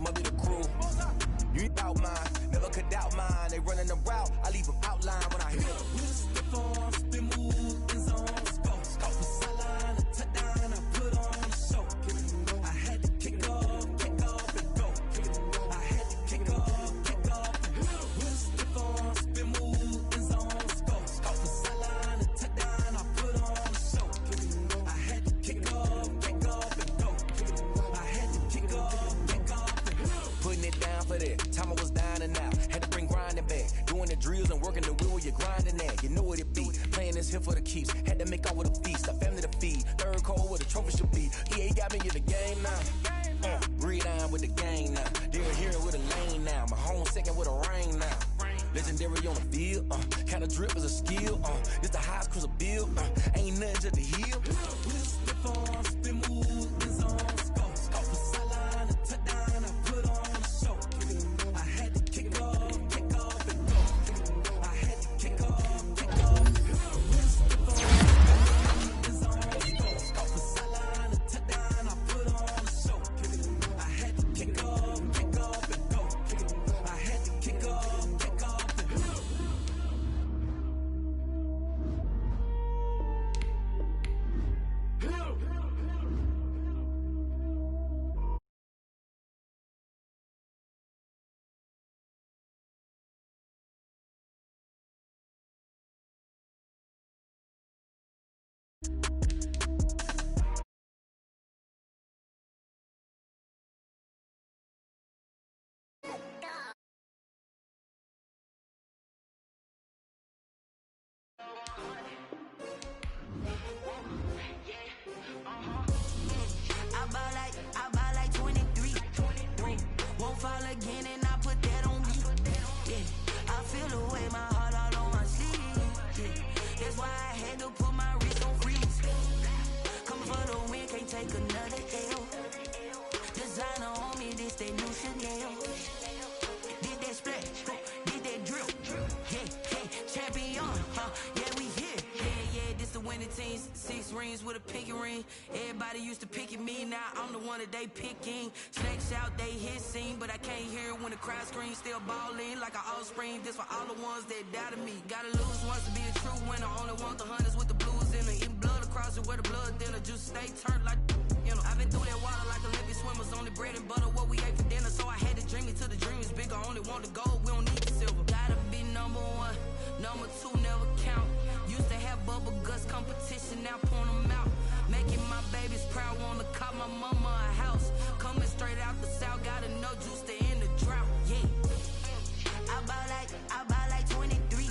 must be the crew. You out mine, never could doubt mine. They running the route, I leave them outline when I hear them. We step on, spin move, in zone, scope for sideline, a touchdown, I put on a show. I had to kick off and go. I had to kick off and go. We step on, spin move, in zone, scope for sideline, a touchdown, I put on a show. I had to kick off and go. I had to kick off and go. Putting it down for that, time I was down and out. Had to bring grinding back, doing the drills and working the wheel where you're grinding at. You know what it be, playing this here for the keeps. Had to make out with a feast, a family to feed. Third cold where the trophy should be. EA got me in the game now. Breathe on with the game now. They're here with a lane now. My home second with a rain now. Legendary on the field, kind of drip is a skill. It's the highest cruiser bill, ain't nothing just to heal. We step on, spin move, in zone, scope for sideline, a touchdown, I put on a show. I had to kick off and go. I had to kick off and go. We step on, in zone, scope for sideline, a touchdown, I put on a show. I had to kick off and go. I had to kick off and go. I buy like 23. Won't fall again and I put that on me. Yeah, I feel the way, my heart all on my sleeve. Yeah, that's why I had to put my wrist on freeze. Coming for the win, can't take another L. Designer on me, this they new Chanel. Did that splash, did that drill. Yeah, champion, yeah, we here. Yeah, this the winning teams. 6 rings with a pinky ring. Everybody used to pick at me, now I'm the one that they picking. Snakes out, they hit scene, but I can't hear it when the crowd screams. Still ballin' like an offspring. This for all the ones that doubted me. Gotta lose once to be a true winner. Only want the hunters with the blues in it. Eating blood across it where the blood thinner. Juice stay turned like, you know. I've been through that water like Olympic swimmers. Only bread and butter, what we ate for dinner. So I had to dream it till the dream is bigger. Only want the gold, we don't need the silver. Gotta be number 1, number 2 never count. Used to have bubble guts competition, now point them out. Making my babies proud, wanna call my mama a house. Coming straight out the south, gotta know juice to end the drought. Yeah, I buy like 23.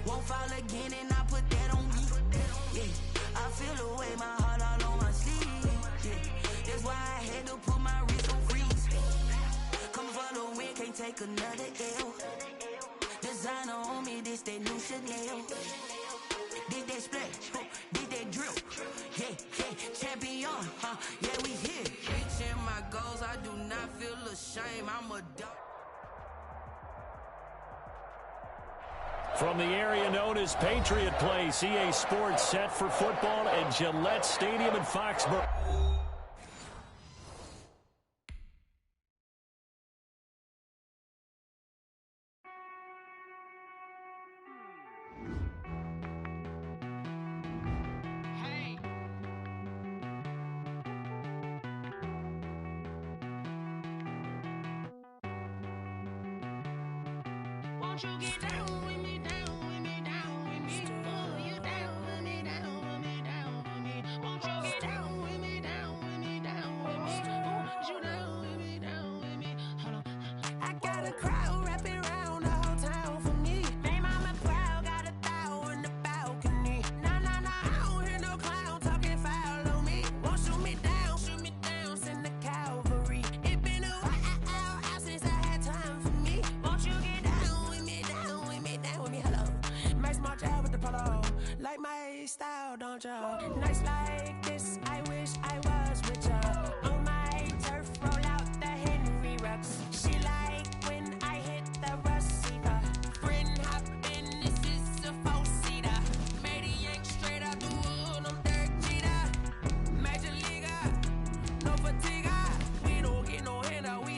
Won't fall again and I put that on me. Yeah, I feel the way, my heart all on my sleeve. Yeah, that's why I had to put my wrist on freeze. Coming for the win, can't take another L. Designer on me, this that new Chanel. Did that splash, did that drill. Yeah, champion, yeah, we here. Reaching my goals, I do not feel ashamed. I'm a dog. From the area known as Patriot Place, EA Sports set for football at Gillette Stadium in Foxborough. Won't you get down with me, down with me, down with me? Oh, you down with me, down with me, down with me. Won't you get down with me, down with me, down with me? Oh, you down with me, down with me? Hold on. I got a crowd wrapping around the whole town for me. Hey, mama, crowd got a thou on the balcony. Nah, I don't hear no clown talking foul on me. Won't shoot me down, send the cavalry. It been a while since I had time for me. Won't you get down with me, down with me, down with me? Hello. Nice march out with the polo. Like my style, don't ya? Nights like this, I wish I was with ya. On my turf, roll out the Henry Rux. She like when I hit the receiver. Friend hop in, this is a 4-seater. Made a yank straight out the wood, I'm Derek Jeter. Major leaguer, no fatigue. We don't get no handout, we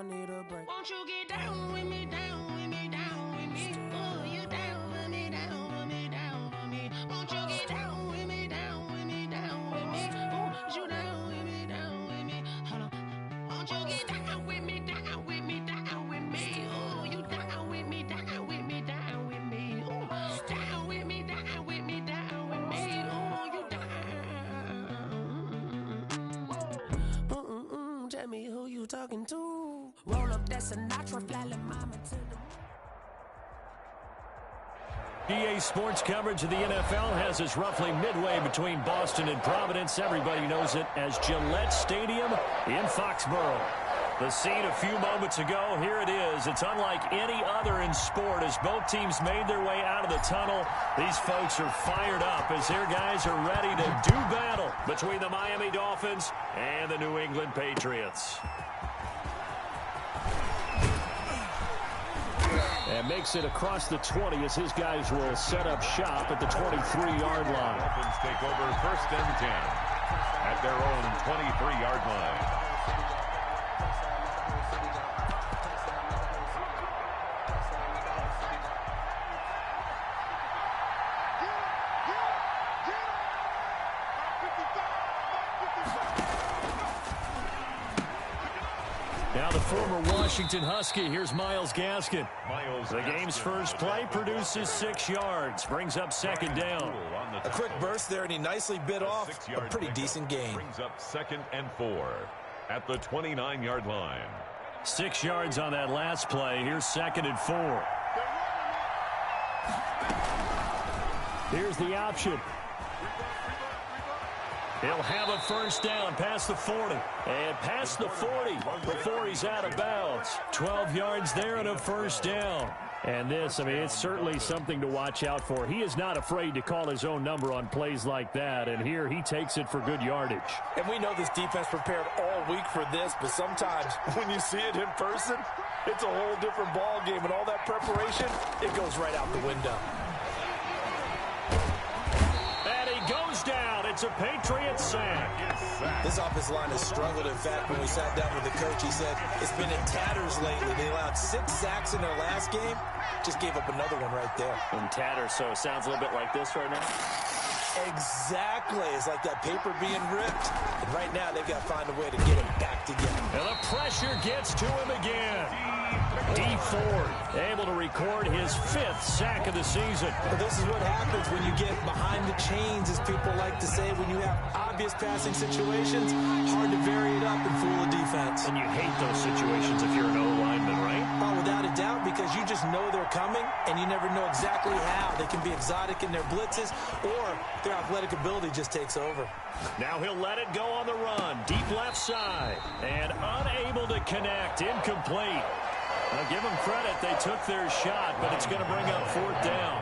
I need a break. Won't you get down with me, down with me, down with me? Oh, you down with me, down with me, down with me. Won't you get down with me, down with me, down with me? Oh, you down with me, down with me? Hold on. Won't you get down with me, down with me, down with me? Oh, you down with me, down with me, down with me? Oh, down with me, down with me, down with me? Oh, you down. Tell me who you talking to. Roll up that Sinatra, fly like mama to the EA Sports coverage of the NFL has us roughly midway between Boston and Providence. Everybody knows it as Gillette Stadium in Foxborough. The scene a few moments ago, here it is. It's unlike any other in sport as both teams made their way out of the tunnel. These folks are fired up as their guys are ready to do battle between the Miami Dolphins and the New England Patriots. And makes it across the 20 as his guys will set up shop at the 23-yard line. Dolphins take over 1st and 10 at their own 23-yard line. Now the former Washington Husky, here's Myles Gaskin. The game's first play produces 6 yards, brings up 2nd down. A quick burst there, and he nicely bit off a pretty decent gain. Brings up 2nd and 4 at the 29-yard line. 6 yards on that last play. Here's 2nd and 4. Here's the option. He'll have a 1st down past the 40. And past the 40 before he's out of bounds. 12 yards there and a 1st down. And this, I mean, it's certainly something to watch out for. He is not afraid to call his own number on plays like that. And here he takes it for good yardage. And we know this defense prepared all week for this, but sometimes when you see it in person, it's a whole different ball game. And all that preparation, it goes right out the window. And he goes down. It's a Patriots sack. This offensive line has struggled. In fact, when we sat down with the coach, he said it's been in tatters lately. They allowed 6 sacks in their last game. Just gave up another one right there. In tatters, so it sounds a little bit like this right now. Exactly. It's like that paper being ripped. And right now, they've got to find a way to get it back together. And the pressure gets to him again. Dee Ford able to record his 5th sack of the season. Well, this is what happens when you get behind the chains, as people like to say. When you have obvious passing situations, hard to vary it up and fool a defense. And you hate those situations if you're an O-lineman, right? Oh, without a doubt, because you just know they're coming, and you never know exactly how. They can be exotic in their blitzes, or their athletic ability just takes over. Now he'll let it go on the run. Deep left side. And unable to connect. Incomplete. Now give them credit. They took their shot, but it's going to bring up 4th down.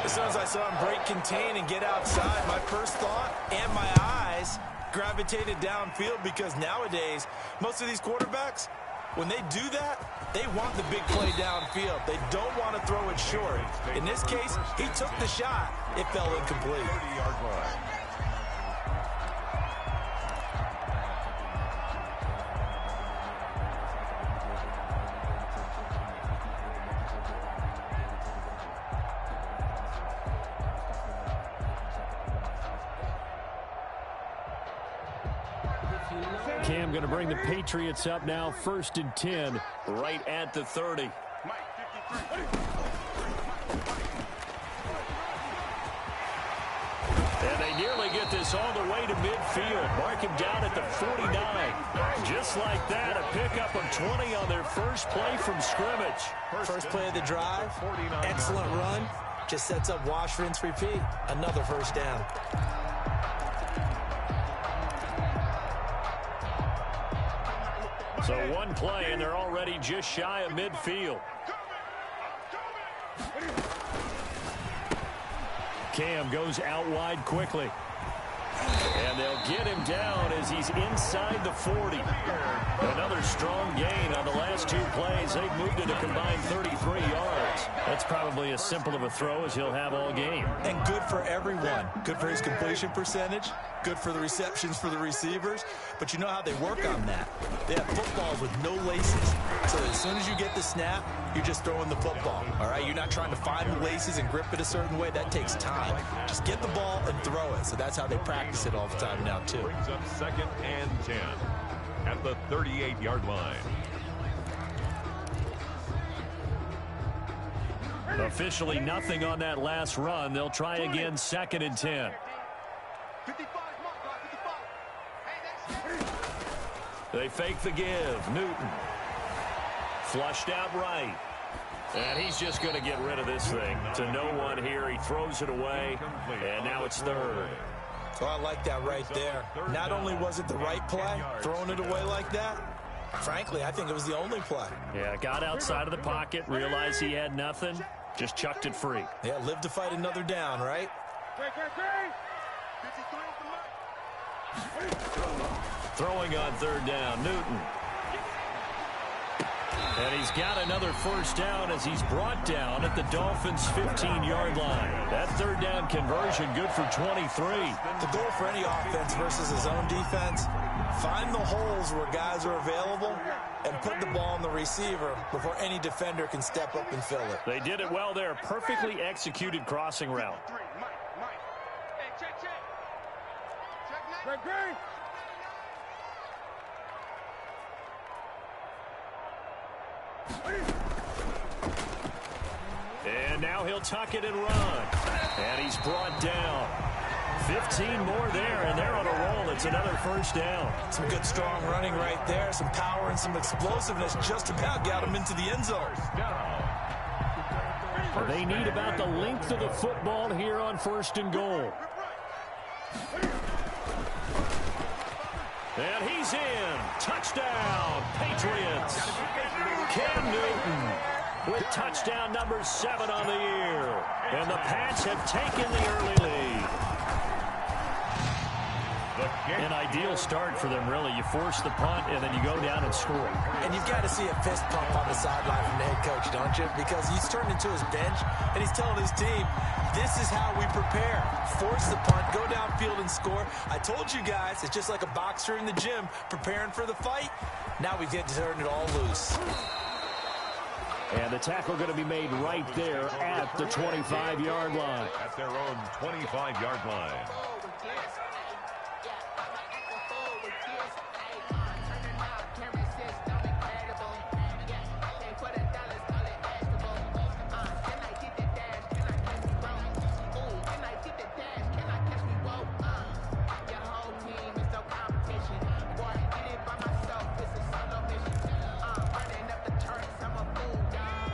As soon as I saw him break contain and get outside, my first thought and my eyes gravitated downfield, because nowadays, most of these quarterbacks, when they do that, they want the big play downfield. They don't want to throw it short. In this case, he took the shot. It fell incomplete. 30-yard line. Cam going to bring the Patriots up now, 1st and 10, right at the 30. And they nearly get this all the way to midfield. Mark him down at the 49. Just like that, a pickup of 20 on their first play from scrimmage. First play of the drive, excellent run. Just sets up wash, rinse, repeat. Another 1st down. So one play, and they're already just shy of midfield. Cam goes out wide quickly. And they'll get him down as he's inside the 40. Another strong gain on the last 2 plays. They've moved it a combined 33 yards. That's probably as simple of a throw as he'll have all game. And good for everyone. Good for his completion percentage. Good for the receptions for the receivers. But you know how they work on that. They have footballs with no laces. So as soon as you get the snap, you're just throwing the football. All right? You're not trying to find the laces and grip it a certain way. That takes time. Just get the ball and throw it. So that's how they practice it all the time now, too. Brings up 2nd and 10 at the 38-yard line. Officially nothing on that last run. They'll try again 2nd and 10. They fake the give. Newton. Flushed out right. And he's just going to get rid of this thing. To no one here. He throws it away. And now it's 3rd. So I like that right there. Not only was it the right play, throwing it away like that, frankly, I think it was the only play. Yeah, got outside of the pocket, realized he had nothing, just chucked it free. Yeah, live to fight another down, right? Throwing on 3rd down, Newton. And he's got another 1st down as he's brought down at the Dolphins' 15-yard line. That 3rd down conversion good for 23. The goal for any offense versus his own defense, find the holes where guys are available and put the ball on the receiver before any defender can step up and fill it. They did it well there. Perfectly executed crossing route. And now he'll tuck it and run. And he's brought down. 15 more there, and they're on a roll. It's another 1st down. Some good, strong running right there. Some power and some explosiveness just about got him into the end zone. They need about the length of the football here on 1st and goal. And he's in. Touchdown, Patriots. Cam Newton with touchdown number 7 on the year. And the Pats have taken the early lead. An ideal start for them, really. You force the punt, and then you go down and score. And you've got to see a fist pump on the sideline from the head coach, don't you? Because he's turned into his bench, and he's telling his team, this is how we prepare. Force the punt, go downfield and score. I told you guys, it's just like a boxer in the gym preparing for the fight. Now we get to turn it all loose. And the tackle going to be made right there at the 25-yard line. At their own 25-yard line.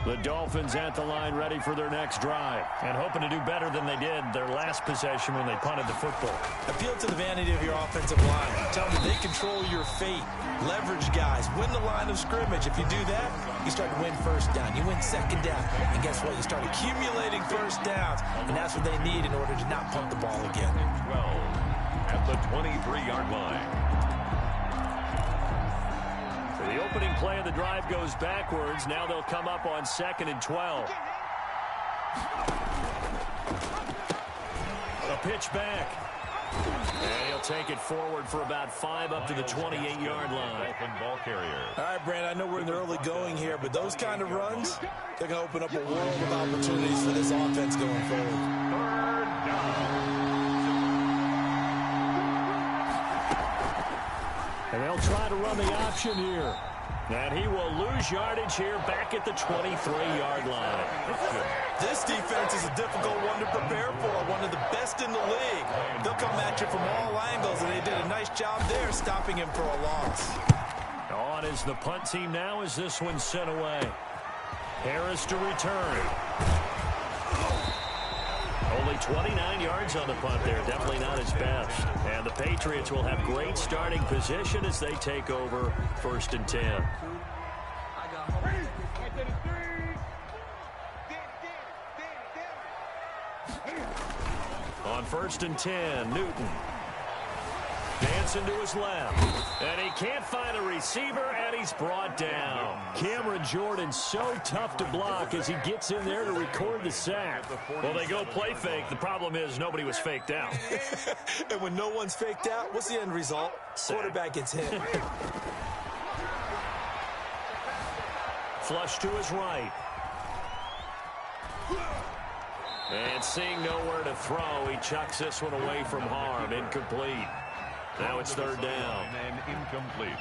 The Dolphins at the line ready for their next drive and hoping to do better than they did their last possession when they punted the football. Appeal to the vanity of your offensive line. Tell them they control your fate. Leverage guys. Win the line of scrimmage. If you do that, you start to win 1st down. You win 2nd down. And guess what? You start accumulating 1st downs. And that's what they need in order to not punt the ball again. 12 at the 23-yard line. The opening play of the drive goes backwards. Now they'll come up on 2nd and 12. A pitch back. And he'll take it forward for about 5 up to the 28-yard line. Ball carrier. All right, Brandon, I know we're in the early going here, but those kind of runs, they're going to open up a world of opportunities for this offense going forward. 3rd down. And they'll try to run the option here. And he will lose yardage here back at the 23-yard line. This defense is a difficult one to prepare for, one of the best in the league. They'll come at you from all angles, and they did a nice job there stopping him for a loss. On is the punt team now as this one's sent away. Harris to return. Only 29 yards on the punt there. Definitely not his best. And the Patriots will have great starting position as they take over 1st and 10. On 1st and 10, Newton. Robinson to his left. And he can't find a receiver, and he's brought down. Cameron Jordan so tough to block as he gets in there to record the sack. Well, they go play fake. The problem is nobody was faked out. And when no one's faked out, what's the end result? Quarterback gets hit. Flush to his right. And seeing nowhere to throw, he chucks this one away from harm. Incomplete. Now it's third down. And incomplete.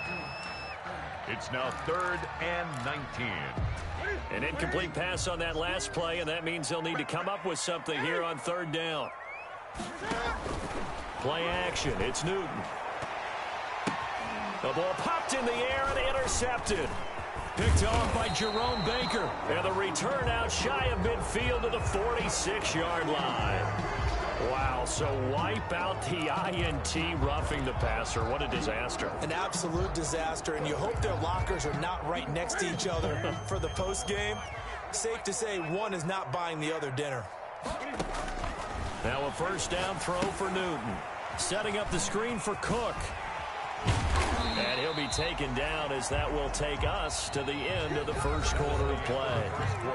It's now 3rd and 19. An incomplete pass on that last play, and that means they'll need to come up with something here on third down. Play action. It's Newton. The ball popped in the air and intercepted. Picked off by Jerome Baker. And the return out shy of midfield to the 46-yard line. Wow, so wipe out the INT roughing the passer. What a disaster. An absolute disaster, and you hope their lockers are not right next to each other for the postgame. Safe to say one is not buying the other dinner. Now a first down throw for Newton. Setting up the screen for Cook. And he'll be taken down as that will take us to the end of the first quarter of play.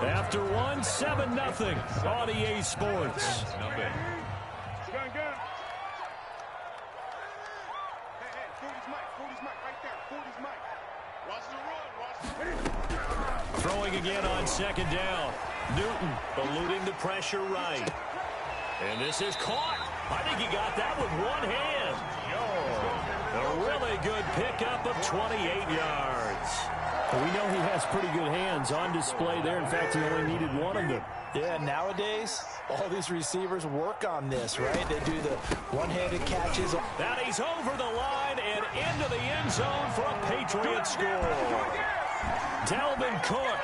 After one, 7-0 on EA Sports. Throwing again on second down. Newton eluding the pressure right. And this is caught. I think he got that with one hand. A really good pickup of 28 yards. Well, we know he has pretty good hands on display there. In fact, he only needed one of them. Yeah, nowadays, all these receivers work on this, right? They do the one-handed catches. Now he's over the line and into the end zone for a Patriot score. Dalvin Cook,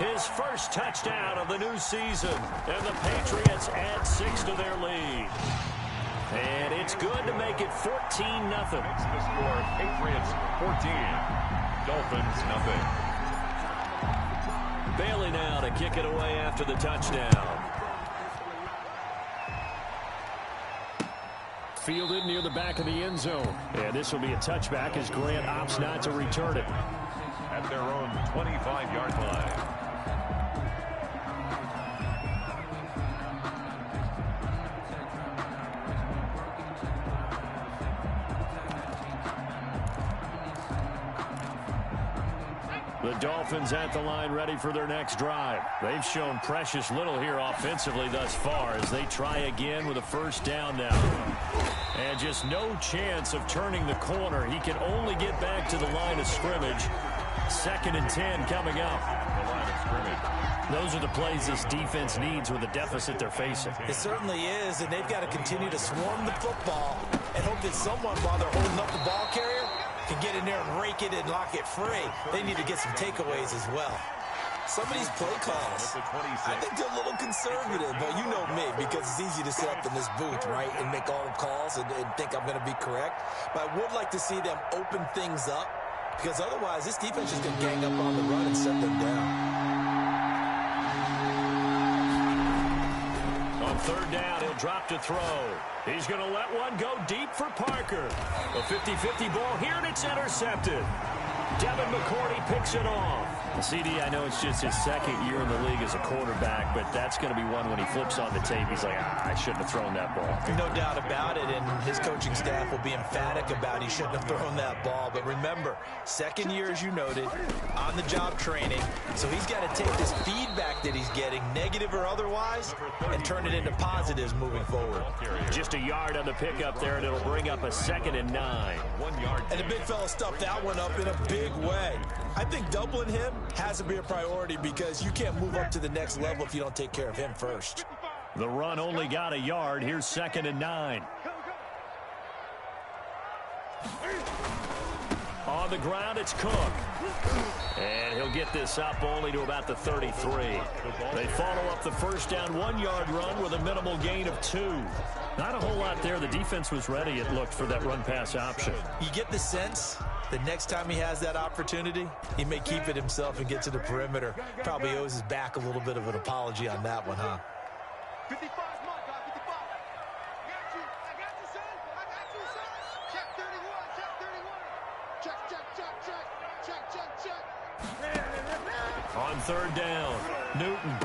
his first touchdown of the new season. And the Patriots add 6 to their lead. And it's good to make it 14-0. The score, Patriots 14, Dolphins 0. Bailey now to kick it away after the touchdown. Fielded near the back of the end zone. And this will be a touchback as Grant opts not to return it. At their own 25-yard line. The Dolphins at the line ready for their next drive. They've shown precious little here offensively thus far as they try again with a first down now. And just no chance of turning the corner. He can only get back to the line of scrimmage. 2nd and 10 coming up. The line of scrimmage. Those are the plays this defense needs with the deficit they're facing. It certainly is, and they've got to continue to swarm the football and hope that someone, while they're holding up the ball carrier, can get in there and rake it and lock it free. They need to get some takeaways as well. Some of these play calls, I think they're a little conservative, but you know me, because it's easy to sit up in this booth, right, and make all the calls and think I'm going to be correct. But I would like to see them open things up, because otherwise this defense is going to gang up on the run and set them down. On third down, he'll drop to throw. He's going to let one go deep for Parker. A 50-50 ball here, and it's intercepted. Devin McCourty picks it off. CD, I know it's just his second year in the league as a quarterback, but that's going to be one when he flips on the tape. He's like, I shouldn't have thrown that ball. No doubt about it, and his coaching staff will be emphatic about he shouldn't have thrown that ball. But remember, second year, as you noted, on-the-job training. So he's got to take this feedback that he's getting, negative or otherwise, and turn it into positives moving forward. Just a yard on the pickup there, and it'll bring up a 2nd and 9. 1 yard. And the big fella stuffed that one up in a big way. I think doubling him has to be a priority because you can't move up to the next level if you don't take care of him first. The run only got a yard. Here's 2nd and 9. On the ground, it's Cook. And he'll get this up only to about the 33. They follow up the first down 1-yard run with a minimal gain of 2. Not a whole lot there. The defense was ready, it looked, for that run-pass option. You get the sense that next time he has that opportunity, he may keep it himself and get to the perimeter. Probably owes his back a little bit of an apology on that one, huh? 55, Mark, 55. I got you, son. I got you, son. Check 31. On third down, Newton.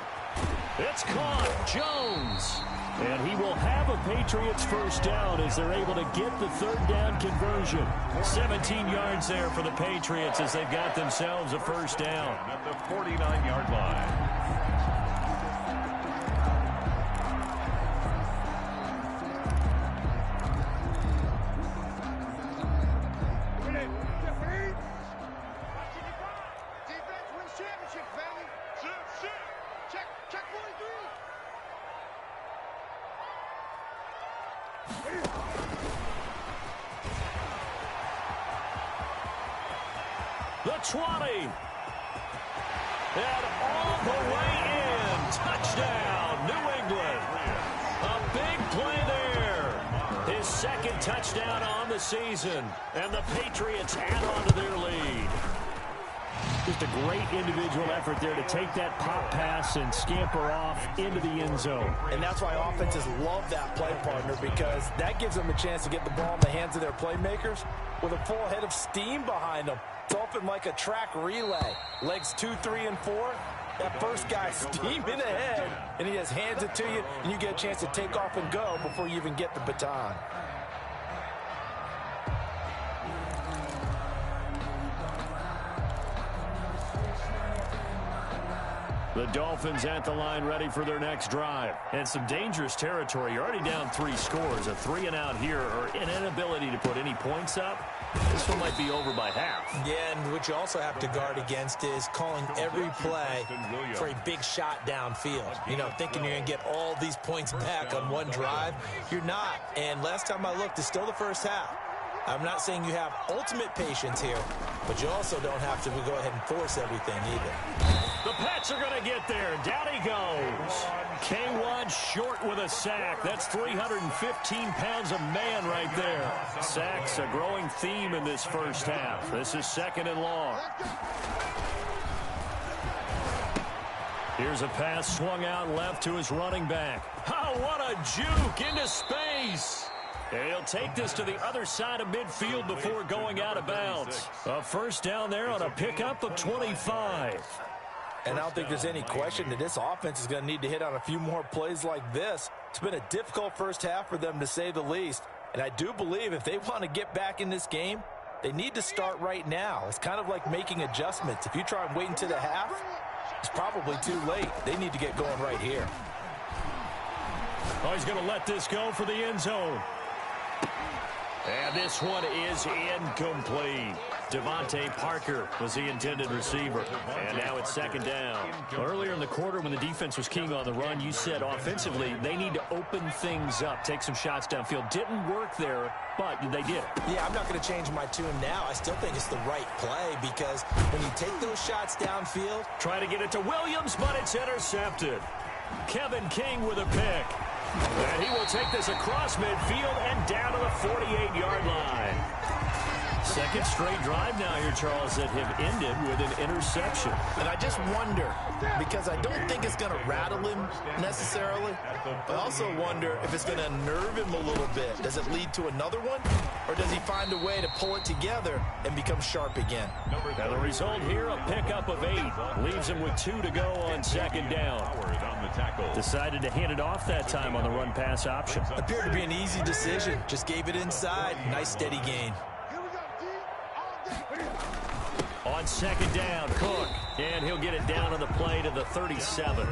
It's caught. Jones. And he will have a Patriots first down as they're able to get the third down conversion. 17 yards there for the Patriots as they've got themselves a first down. At the 49-yard line. The 20. And all the way in. Touchdown, New England. A big play there. His second touchdown on the season. And the Patriots add on to their lead. Just a great individual effort there to take that pop pass and scamper off into the end zone. And that's why offenses love that play, partner, because that gives them a chance to get the ball in the hands of their playmakers with a full head of steam behind them. It's often like a track relay. Legs 2, 3, and 4. That first guy steaming ahead, and he just hands it to you, and you get a chance to take off and go before you even get the baton. The Dolphins at the line ready for their next drive. And some dangerous territory. You're already down 3 scores. A 3-and-out here or an inability to put any points up. This one might be over by half. Yeah, and what you also have to guard against is calling every play for a big shot downfield. You know, thinking you're going to get all these points back on one drive. You're not. And last time I looked, it's still the first half. I'm not saying you have ultimate patience here, but you also don't have to go ahead and force everything either. The Pats are going to get there. Down he goes. K1 short with a sack. That's 315 pounds of man right there. Sacks a growing theme in this first half. This is 2nd and long. Here's a pass swung out left to his running back. Oh, what a juke into space. And he'll take this to the other side of midfield before going out of bounds. A first down there on a pickup of 25. And I don't think there's any question that this offense is going to need to hit on a few more plays like this. It's been a difficult first half for them, to say the least. And I do believe if they want to get back in this game, they need to start right now. It's kind of like making adjustments. If you try and wait until the half, it's probably too late. They need to get going right here. Oh, he's going to let this go for the end zone. And this one is incomplete. Devontae Parker was the intended receiver. And now it's 2nd down. Earlier in the quarter when the defense was keying on the run, you said offensively they need to open things up, take some shots downfield. Didn't work there, but they did it. Yeah, I'm not going to change my tune now. I still think it's the right play because when you take those shots downfield. Try to get it to Williams, but it's intercepted. Kevin King with a pick. And he will take this across midfield and down to the 48-yard line. Second straight drive now here, Charles, that have ended with an interception. And I just wonder, because I don't think it's going to rattle him necessarily. I also wonder if it's going to unnerve him a little bit. Does it lead to another one? Or does he find a way to pull it together and become sharp again? Now the result here, a pickup of 8. Leaves him with 2 to go on 2nd down. Decided to hand it off that time on the run-pass option. Appeared to be an easy decision. Just gave it inside. Nice steady gain. On 2nd down, Cook. And he'll get it down on the play to the 37.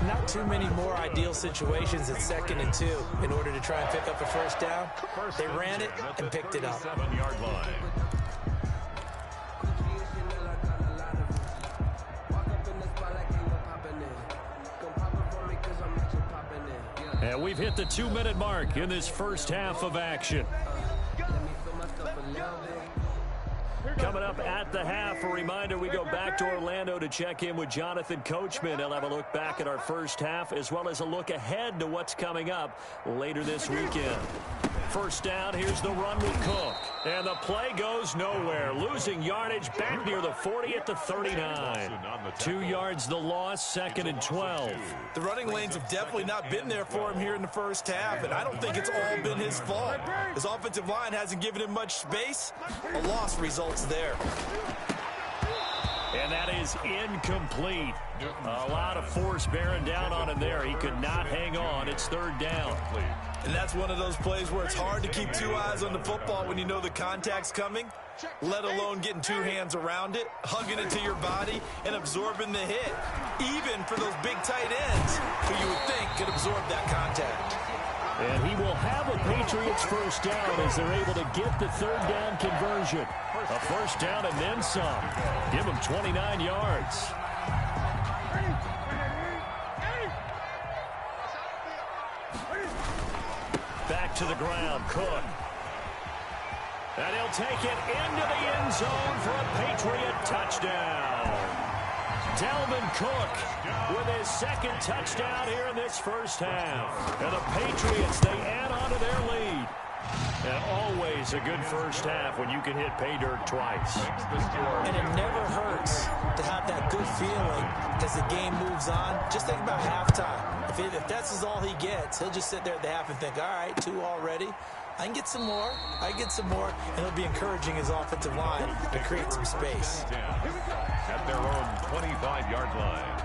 Not too many more ideal situations at 2nd and 2 in order to try and pick up a first down. They ran it and picked it up. 7-yard line. And we've hit the 2-minute mark in this first half of action. Coming up at the half, a reminder, we go back to Orlando to check in with Jonathan Coachman. He'll have a look back at our first half as well as a look ahead to what's coming up later this weekend. First down, here's the run with Cook. And the play goes nowhere. Losing yardage back near the 40 at the 39. 2 yards the loss, 2nd and 12. The running lanes have definitely not been there for him here in the first half, and I don't think it's all been his fault. His offensive line hasn't given him much space. A loss results there. And that is incomplete. A lot of force bearing down on him there. He could not hang on. It's third down. And that's one of those plays where it's hard to keep two eyes on the football when you know the contact's coming, let alone getting two hands around it, hugging it to your body, and absorbing the hit, even for those big tight ends who you would think could absorb that contact. And he will have a Patriots first down as they're able to get the third down conversion. A first down and then some. Give him 29 yards. Back to the ground, Cook. And he'll take it into the end zone for a Patriot touchdown. Dalvin Cook with his second touchdown here in this first half. And the Patriots, they add on to their lead. And always a good first half when you can hit pay dirt twice. And it never hurts to have that good feeling as the game moves on. Just think about halftime. If that's all he gets, he'll just sit there at the half and think, all right, 2 already. I can get some more. I can get some more. And he'll be encouraging his offensive line to create some space. At their own 25-yard line.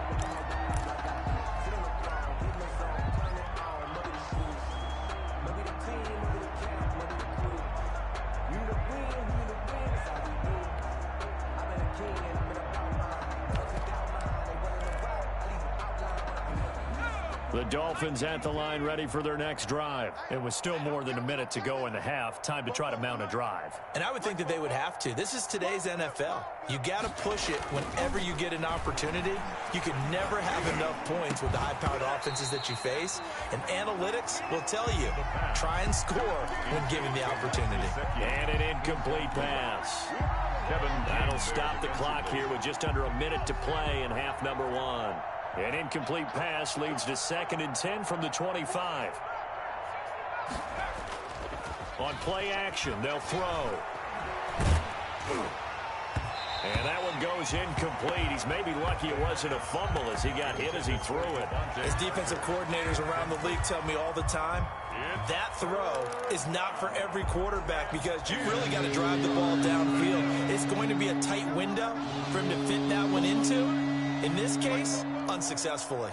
The Dolphins at the line ready for their next drive. It was still more than a minute to go in the half. Time to try to mount a drive. And I would think that they would have to. This is today's NFL. You got to push it whenever you get an opportunity. You can never have enough points with the high-powered offenses that you face. And analytics will tell you, try and score when given the opportunity. And an incomplete pass. That'll stop the clock here with just under a minute to play in half number 1. An incomplete pass leads to 2nd and 10 from the 25. On play action, they'll throw. And that one goes incomplete. He's maybe lucky it wasn't a fumble as he got hit as he threw it. As defensive coordinators around the league tell me all the time, that throw is not for every quarterback because you really got to drive the ball downfield. It's going to be a tight window for him to fit that one into. In this case, unsuccessfully.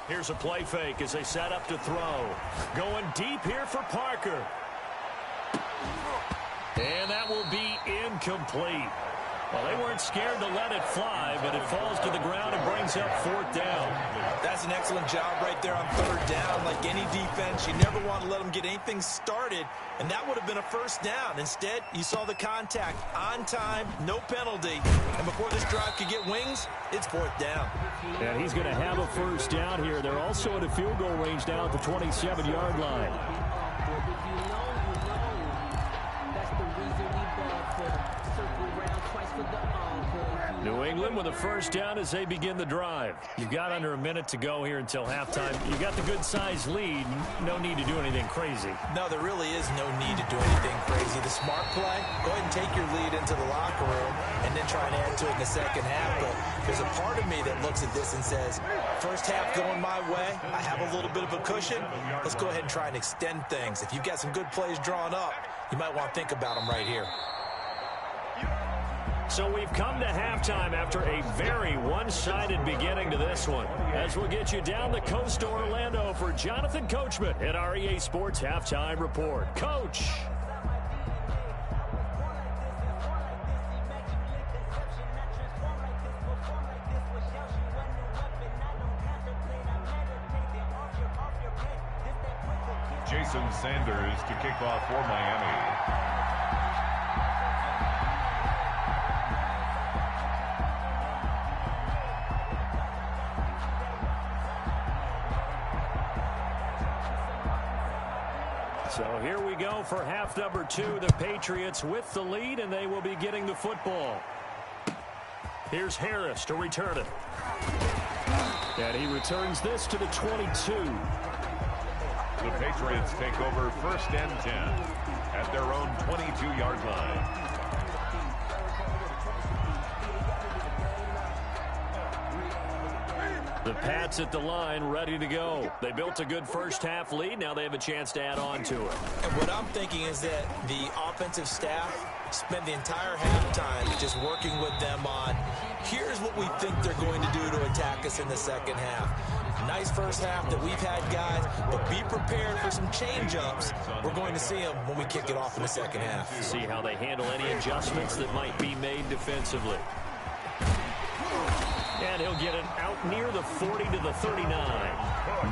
Here's a play fake as they set up to throw. Going deep here for Parker. And that will be incomplete. Well, they weren't scared to let it fly, but it falls to the ground and brings up 4th down. That's an excellent job right there on 3rd down. Like any defense, you never want to let them get anything started, and that would have been a first down. Instead, you saw the contact on time, no penalty, and before this drive could get wings, it's 4th down. And he's going to have a first down here. They're also at a field goal range now at the 27-yard line. New England with a first down as they begin the drive. You've got under a minute to go here until halftime. You got the good-sized lead. No need to do anything crazy. No, there really is no need to do anything crazy. The smart play, go ahead and take your lead into the locker room and then try and add to it in the second half. But there's a part of me that looks at this and says, first half going my way, I have a little bit of a cushion. Let's go ahead and try and extend things. If you've got some good plays drawn up, you might want to think about them right here. So we've come to halftime after a very one-sided beginning to this one. As we'll get you down the coast to Orlando for Jonathan Coachman at our EA Sports Halftime Report. Coach. Jason Sanders to kick off for Miami. So here we go for half number 2. The Patriots with the lead, and they will be getting the football. Here's Harris to return it. And he returns this to the 22. The Patriots take over 1st and 10 at their own 22-yard line. The Pats at the line, ready to go. They built a good first-half lead. Now they have a chance to add on to it. And what I'm thinking is that the offensive staff spent the entire halftime just working with them on, here's what we think they're going to do to attack us in the second half. Nice first half that we've had, guys, but be prepared for some change-ups. We're going to see them when we kick it off in the second half. See how they handle any adjustments that might be made defensively. And he'll get it out near the 40 to the 39.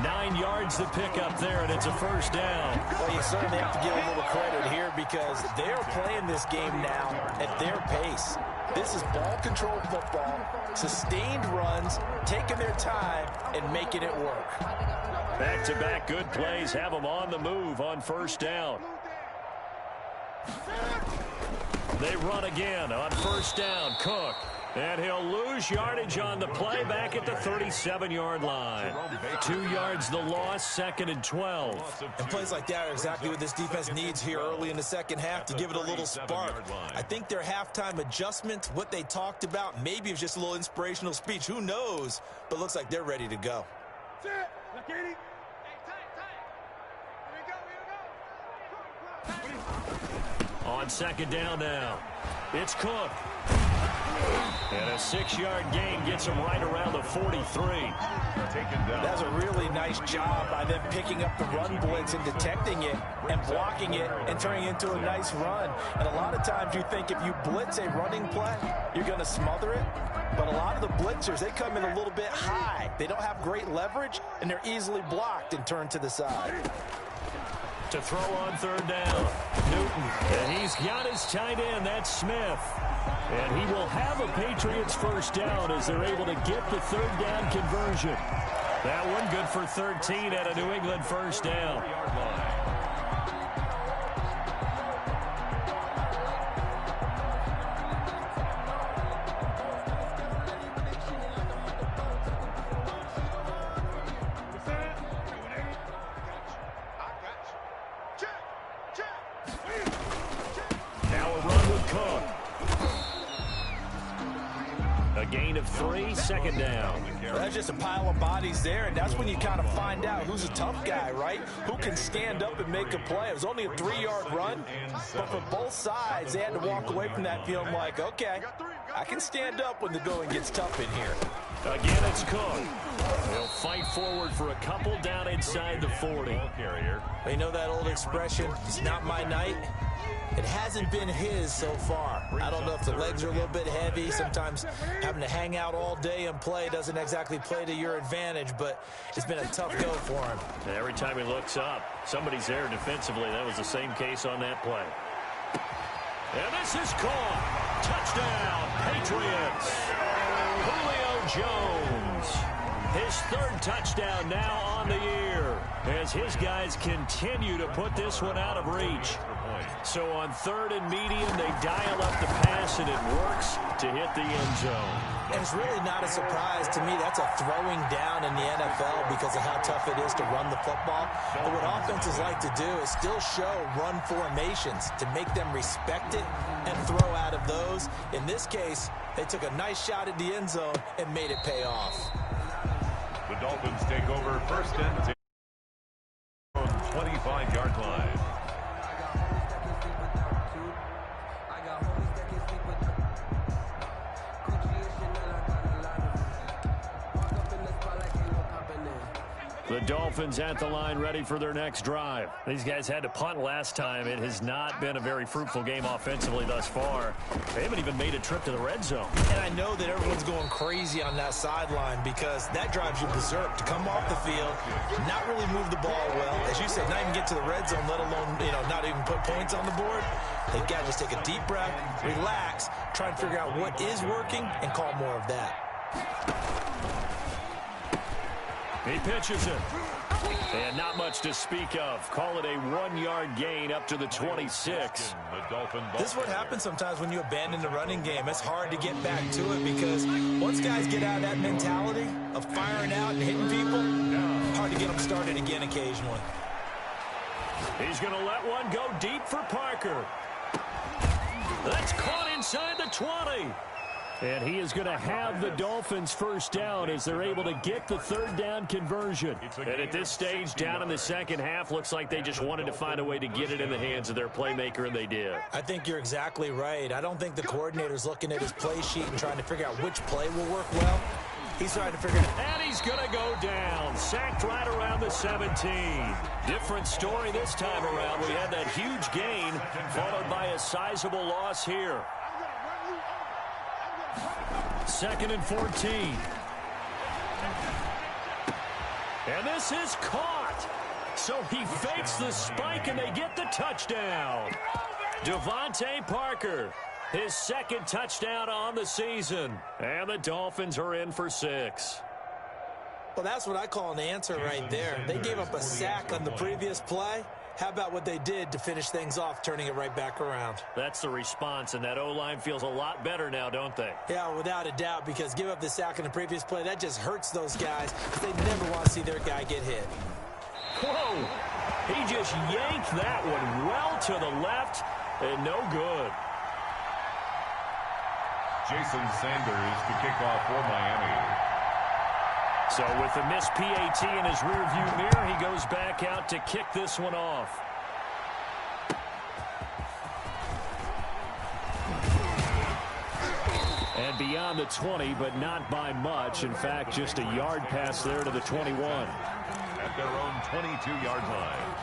9 yards to pick up there, and it's a first down. Well, you certainly have to give a little credit here because they're playing this game now at their pace. This is ball control football, sustained runs, taking their time, and making it work. Back-to-back good plays have them on the move on first down. They run again on first down. Cook. And he'll lose yardage on the play back at the 37-yard line. 2 yards the loss, 2nd and 12. And plays like that are exactly what this defense needs here early in the second half to give it a little spark. I think their halftime adjustment, what they talked about, maybe it was just a little inspirational speech. Who knows? But looks like they're ready to go. On second down now, it's Cook. And a 6-yard gain gets him right around the 43. That's a really nice job by them picking up the run blitz and detecting it and blocking it and turning it into a nice run. And a lot of times you think if you blitz a running play, you're going to smother it. But a lot of the blitzers, they come in a little bit high. They don't have great leverage, and they're easily blocked and turned to the side. To throw on third down, Newton. And he's got his tight end, that's Smith. And he will have a Patriots first down as they're able to get the third down conversion. That one good for 13 at a New England first down. Gain of 3, second down. Well, that's just a pile of bodies there, and that's when you kind of find out who's a tough guy, right? Who can stand up and make a play. It was only a 3-yard run, but for both sides, they had to walk away from that feeling like, okay, I can stand up when the going gets tough in here. Again, it's Cook. He'll fight forward for a couple down inside the 40. You know that old expression, it's not my night? It hasn't been his so far. I don't know if the legs are a little bit heavy. Sometimes having to hang out all day and play doesn't exactly play to your advantage, but it's been a tough go for him. Every time he looks up, somebody's there defensively. That was the same case on that play. And this is caught. Touchdown, Patriots. Julio Jones. His third touchdown now on the year as his guys continue to put this one out of reach. So on third and medium, they dial up the pass, and it works to hit the end zone. And it's really not a surprise to me. That's a throwing down in the NFL because of how tough it is to run the football. But what offenses like to do is still show run formations to make them respect it and throw out of those. In this case, they took a nice shot at the end zone and made it pay off. The Dolphins take over first and 10 on 25-yard line. The Dolphins at the line ready for their next drive. These guys had to punt last time. It has not been a very fruitful game offensively thus far. They haven't even made a trip to the red zone. And I know that everyone's going crazy on that sideline because that drives you berserk to come off the field, not really move the ball well. As you said, not even get to the red zone, let alone, not even put points on the board. They've got to just take a deep breath, relax, try and figure out what is working and call more of that. He pitches it. And not much to speak of. Call it a 1-yard gain up to the 26. This is what happens sometimes when you abandon the running game. It's hard to get back to it because once guys get out of that mentality of firing out and hitting people, hard to get them started again occasionally. He's going to let one go deep for Parker. That's caught inside the 20. And he is going to have the Dolphins first down as they're able to get the third down conversion. And at this stage, down in the second half, looks like they just wanted to find a way to get it in the hands of their playmaker, and they did. I think you're exactly right. I don't think the coordinator's looking at his play sheet and trying to figure out which play will work well. He's trying to figure it out. And he's going to go down. Sacked right around the 17. Different story this time around. We had that huge gain followed by a sizable loss here. 2nd and 14. And this is caught. So he fakes the spike, and they get the touchdown. Devontae Parker, his second touchdown on the season. And the Dolphins are in for 6. Well, that's what I call an answer right there. They gave up a sack on the previous play. How about what they did to finish things off, turning it right back around? That's the response, and that O-line feels a lot better now, don't they? Yeah, without a doubt, because give up the sack in the previous play, that just hurts those guys because they never want to see their guy get hit. Whoa! He just yanked that one well to the left, and no good. Jason Sanders to kick off for Miami. So with the missed PAT in his rearview mirror, he goes back out to kick this one off. And beyond the 20, but not by much. In fact, just a yard pass there to the 21. At their own 22-yard line.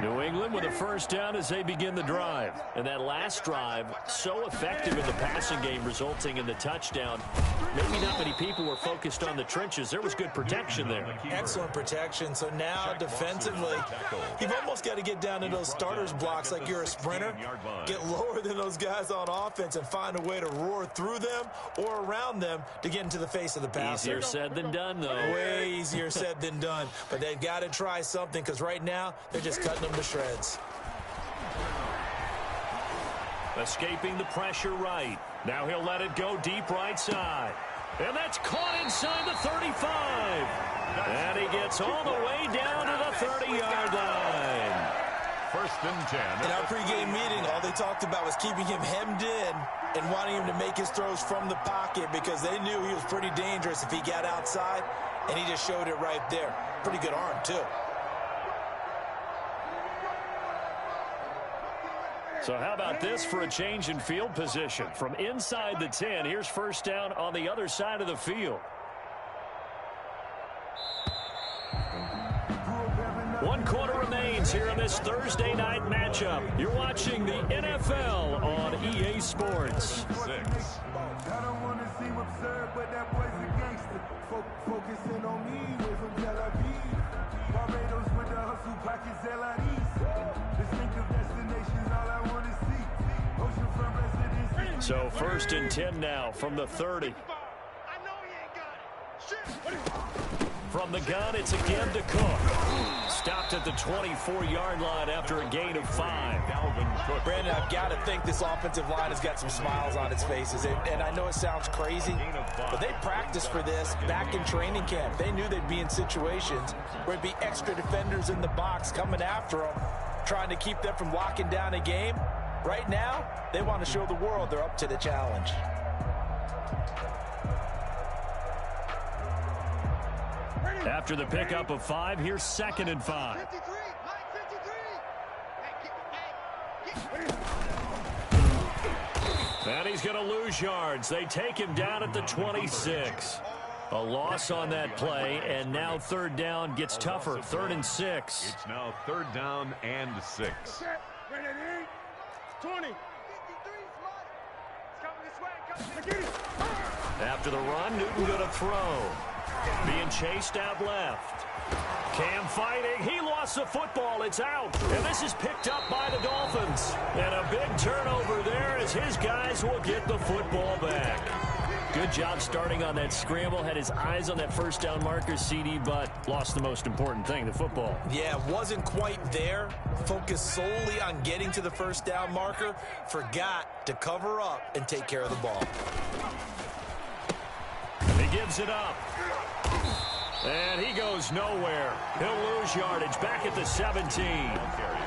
New England with a first down as they begin the drive. And that last drive, so effective in the passing game, resulting in the touchdown. Maybe not many people were focused on the trenches. There was good protection there. Excellent protection. So now defensively, you've almost got to get down to those starters blocks like you're a sprinter. Get lower than those guys on offense and find a way to roar through them or around them to get into the face of the passer. Easier said than done, though. Way easier said than done. But they've got to try something because right now they're just cutting them to shreds. Escaping the pressure right. Now he'll let it go deep right side. And that's caught inside the 35. And he gets all the way down to the 30-yard line. 1st and 10. In our pregame meeting, all they talked about was keeping him hemmed in and wanting him to make his throws from the pocket because they knew he was pretty dangerous if he got outside, and he just showed it right there. Pretty good arm, too. So how about this for a change in field position? From inside the 10, here's first down on the other side of the field. 1 quarter remains here in this Thursday night matchup. You're watching the NFL on EA Sports. 6. I don't want to seem absurd, but that boy's a gangster. Focusing on me, way from Tel Aviv. Barbados with the hustle pockets, LIDs. Distinctive destinations, all I want to see. Oceanfront residency. So 1st and 10 now from the 30. From the gun, it's again to Cook. Stopped at the 24-yard line after a gain of 5. Brandon, I've got to think this offensive line has got some smiles on its faces. And I know it sounds crazy, but they practiced for this back in training camp. They knew they'd be in situations where it'd be extra defenders in the box coming after them, trying to keep them from locking down a game. Right now, they want to show the world they're up to the challenge. After the pickup of 5, here's 2nd and 5. And he's going to lose yards. They take him down at the 26. A loss on that play, and now 3rd down gets tougher. 3rd and 6. It's now 3rd down and 6. 20. After the run, Newton going to throw. Being chased out left. Cam fighting. He lost the football. It's out. And this is picked up by the Dolphins. And a big turnover there as his guys will get the football back. Good job starting on that scramble. Had his eyes on that first down marker, CD, but lost the most important thing, the football. Yeah, wasn't quite there. Focused solely on getting to the first down marker. Forgot to cover up and take care of the ball. He gives it up. And he goes nowhere. He'll lose yardage back at the 17.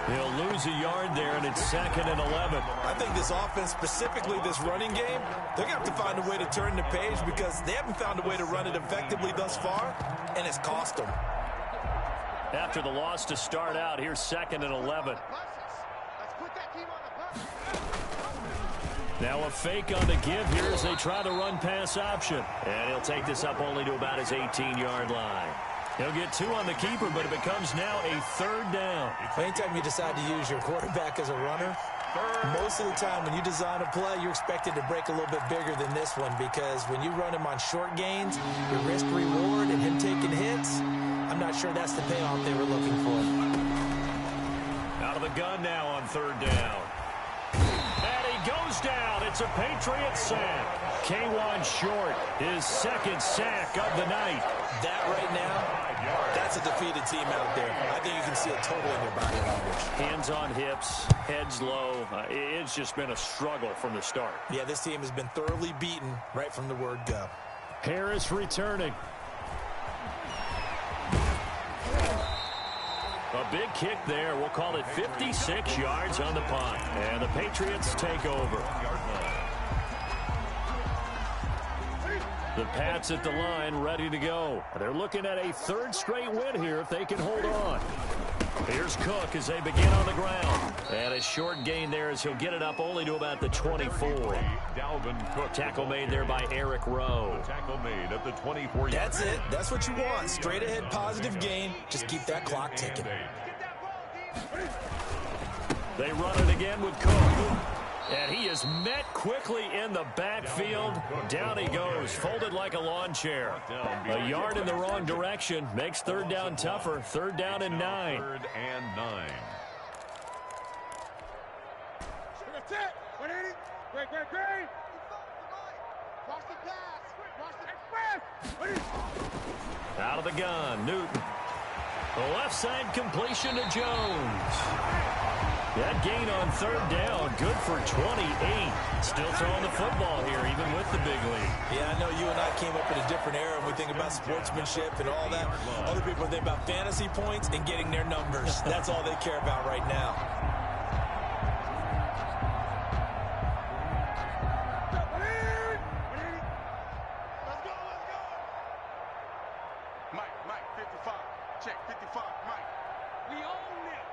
He'll lose a yard there, and it's 2nd and 11. I think this offense, specifically this running game, they're going to have to find a way to turn the page because they haven't found a way to run it effectively thus far, and it's cost them. After the loss to start out, here's 2nd and 11. Now a fake on the give here as they try the run-pass option. And he'll take this up only to about his 18-yard line. He'll get 2 on the keeper, but it becomes now a 3rd down. Anytime you decide to use your quarterback as a runner, most of the time when you design a play, you're expected to break a little bit bigger than this one because when you run him on short gains, your risk-reward and him taking hits, I'm not sure that's the payoff they were looking for. Out of the gun now on 3rd down. And he goes down. It's a Patriot sack. K'Wan Short, his 2nd sack of the night. That right now, that's a defeated team out there. I think you can see it totally in their body language. Hands on hips, heads low. It's just been a struggle from the start. Yeah, this team has been thoroughly beaten right from the word go. Harris returning. A big kick there. We'll call it 56 yards on the punt. And the Patriots take over. The Pats at the line ready to go. They're looking at a 3rd straight win here if they can hold on. Here's Cook as they begin on the ground. And a short gain there as he'll get it up only to about the 24. Dalvin Cook. Tackle made there by Eric Rowe. Tackle made at the 24. That's it. That's what you want. Straight ahead positive gain. Just keep that clock ticking. They run it again with Cook. And he is met quickly in the backfield. Down he goes, folded like a lawn chair. A yard in the wrong direction makes 3rd down tougher. 3rd down and 9. 3rd and 9. Great. Watch the pass. Watch the express. Out of the gun, Newton. The left side completion to Jones. That gain on 3rd down, good for 28. Still throwing the football here, even with the big lead. Yeah, I know you and I came up in a different era when we think about sportsmanship and all that. Other people think about fantasy points and getting their numbers. That's all they care about right now. Mike, 55. Check, 55, Mike. We own it.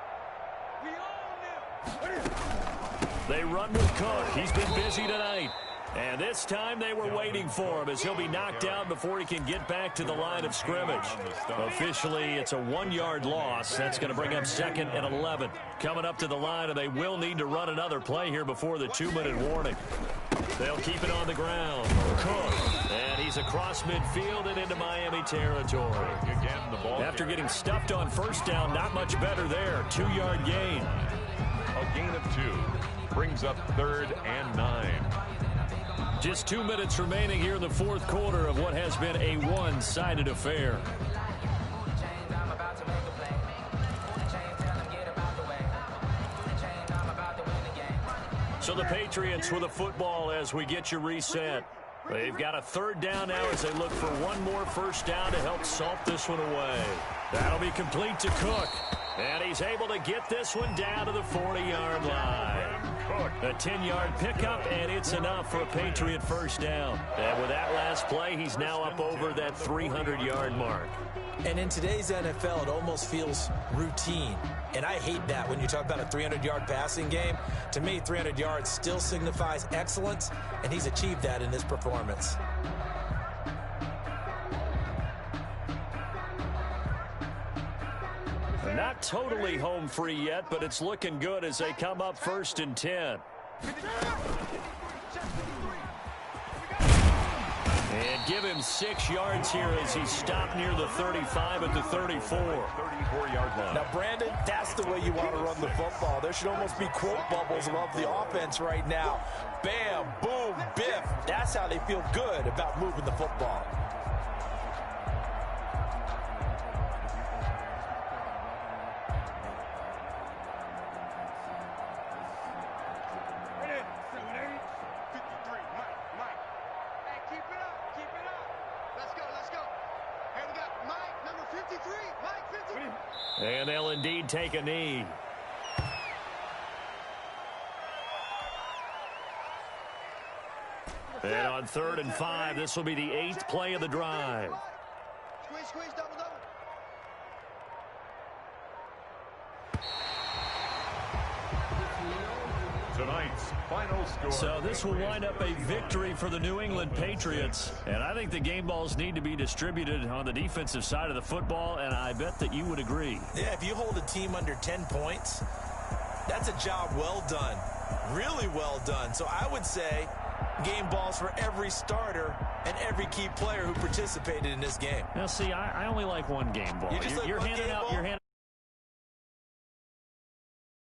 They run with Cook. He's been busy tonight. And this time they were waiting for him as he'll be knocked down before he can get back to the line of scrimmage. Officially, it's a 1-yard loss. That's going to bring up 2nd and 11. Coming up to the line, and they will need to run another play here before the 2-minute warning. They'll keep it on the ground. Cook. And he's across midfield and into Miami territory. After getting stuffed on 1st down, not much better there. 2-yard gain. A gain of 2 brings up 3rd and 9. Just 2 minutes remaining here in the 4th quarter of what has been a one-sided affair. So the Patriots with a football as we get you reset. They've got a 3rd down now as they look for one more 1st down to help salt this one away. That'll be complete to Cook. And he's able to get this one down to the 40-yard line. A 10-yard pickup, and it's enough for a Patriot 1st down. And with that last play, he's now up over that 300-yard mark. And in today's NFL, it almost feels routine. And I hate that when you talk about a 300-yard passing game. To me, 300 yards still signifies excellence, and he's achieved that in this performance. Not totally home free yet, but it's looking good as they come up 1st and 10. And give him 6 yards here as he stopped near the 35 at the 34. 34-yard line. Now, Brandon, that's the way you want to run the football. There should almost be quote bubbles above the offense right now. Bam, boom, biff. That's how they feel good about moving the football. Keep it up. Let's go. Here we go. Mike. And they'll indeed take a knee. And on 3rd and 5, this will be the 8th play of the drive. Squeeze, double. Tonight's final score. So this will wind up a victory for the New England Patriots. And I think the game balls need to be distributed on the defensive side of the football, and I bet that you would agree. Yeah, if you hold a team under 10 points, that's a job well done. Really well done. So I would say game balls for every starter and every key player who participated in this game. Now, see, I only like one game ball. You just like You're one handing game out ball? your hand.